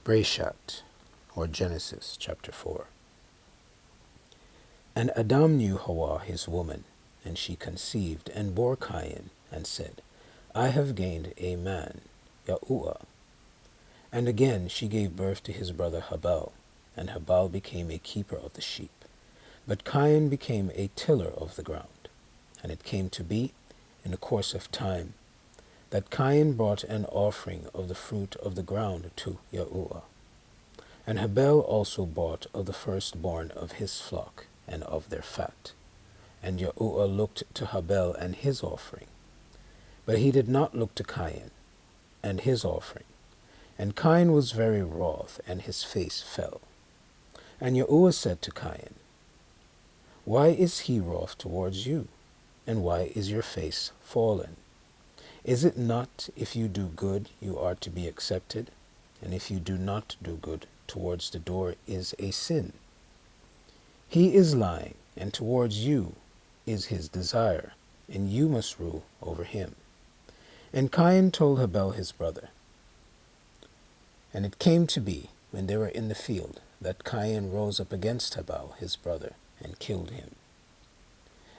Brayshat, or Genesis chapter 4. And Adam knew Hawa his woman, and she conceived and bore Cain, and said, I have gained a man, Yahuwah. And again she gave birth to his brother Habal, and Habal became a keeper of the sheep. But Cain became a tiller of the ground. And it came to be, in the course of time, that Cain brought an offering of the fruit of the ground to Yahuwah. And Habal also brought of the firstborn of his flock, and of their fat. And Yahuwah looked to Habal and his offering. But he did not look to Cain and his offering. And Cain was very wroth, and his face fell. And Yahuwah said to Cain, Why is he wroth towards you? And why is your face fallen? Is it not, if you do good, you are to be accepted? And if you do not do good, towards the door is a sin. He is lying, and towards you is his desire, and you must rule over him. And Cain told Habal his brother. And it came to be, when they were in the field, that Cain rose up against Habal his brother, and killed him.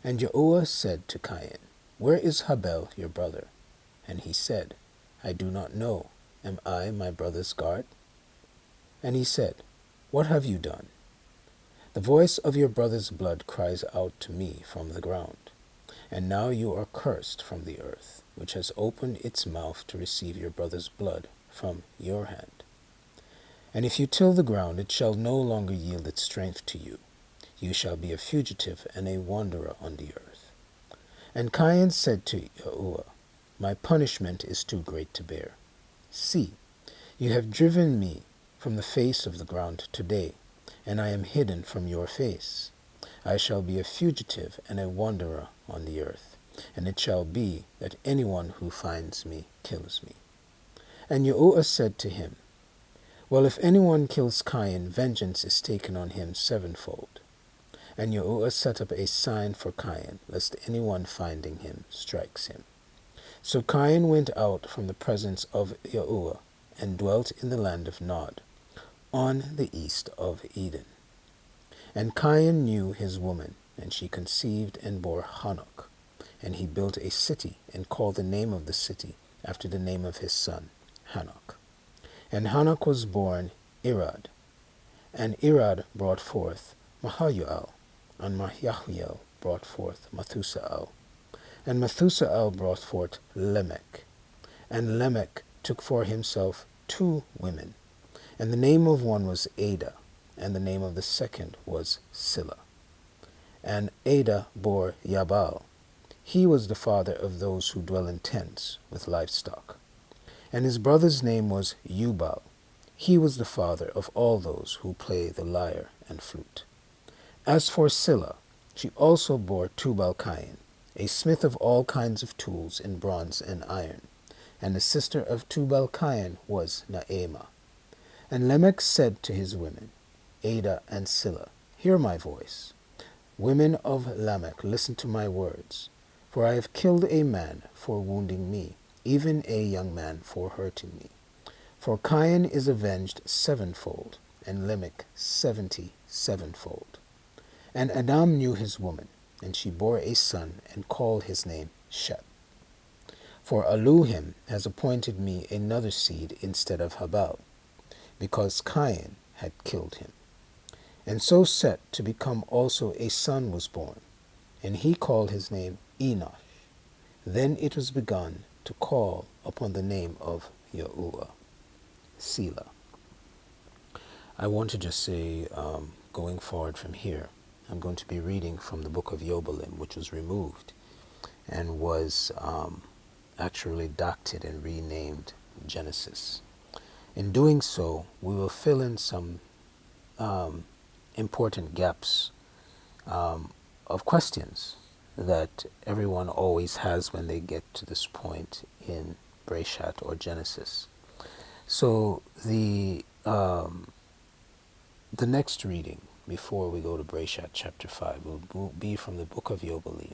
And Yahuwah said to Cain, Where is Habal your brother? And he said, I do not know. Am I my brother's guard? And he said, What have you done? The voice of your brother's blood cries out to me from the ground. And now you are cursed from the earth, which has opened its mouth to receive your brother's blood from your hand. And if you till the ground, it shall no longer yield its strength to you. You shall be a fugitive and a wanderer on the earth. And Cain said to Yahuwah, My punishment is too great to bear. See, you have driven me from the face of the ground today, and I am hidden from your face. I shall be a fugitive and a wanderer on the earth, and it shall be that anyone who finds me kills me. And Yahuwah said to him, Well, if anyone kills Cain, vengeance is taken on him sevenfold. And Yahuwah set up a sign for Cain, lest anyone finding him strikes him. So Cain went out from the presence of Yahuwah, and dwelt in the land of Nod, on the east of Eden. And Cain knew his woman, and she conceived and bore Hanok. And he built a city, and called the name of the city after the name of his son, Hanok. And Hanok was born Irad. And Irad brought forth Mahaluel, and Mahaluel brought forth Methusael. And Methusael brought forth Lamech. And Lamech took for himself 2 women. And the name of one was Ada, and the name of the second was Silla. And Ada bore Yabal. He was the father of those who dwell in tents with livestock. And his brother's name was Ubal. He was the father of all those who play the lyre and flute. As for Silla, she also bore Tubal-Cain, a smith of all kinds of tools in bronze and iron. And the sister of Tubal-Cain was Naamah. And Lamech said to his women, Ada and Silla, Hear my voice. Women of Lamech, listen to my words. For I have killed a man for wounding me, even a young man for hurting me. For Cain is avenged sevenfold, and Lamech 77-fold. And Adam knew his woman, and she bore a son, and called his name Shet. For Elohim has appointed me another seed instead of Habal, because Cain had killed him. And so Set to become also a son was born, and he called his name Enosh. Then it was begun to call upon the name of Yahuwah. Selah. I want to just say, going forward from here, I'm going to be reading from the book of Yobalim, which was removed and was actually doctored and renamed Genesis. In doing so, we will fill in some important gaps of questions that everyone always has when they get to this point in Brayshat or Genesis. So the next reading before we go to Brayshat chapter 5 will be from the book of Yobalim,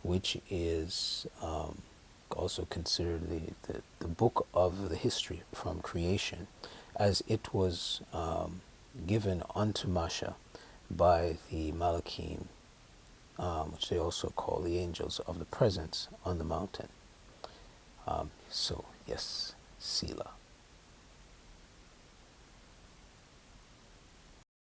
which is also considered the book of the history from creation as it was given unto Masha by the Malakim, which they also call the angels of the presence on the mountain. So, yes, Sila.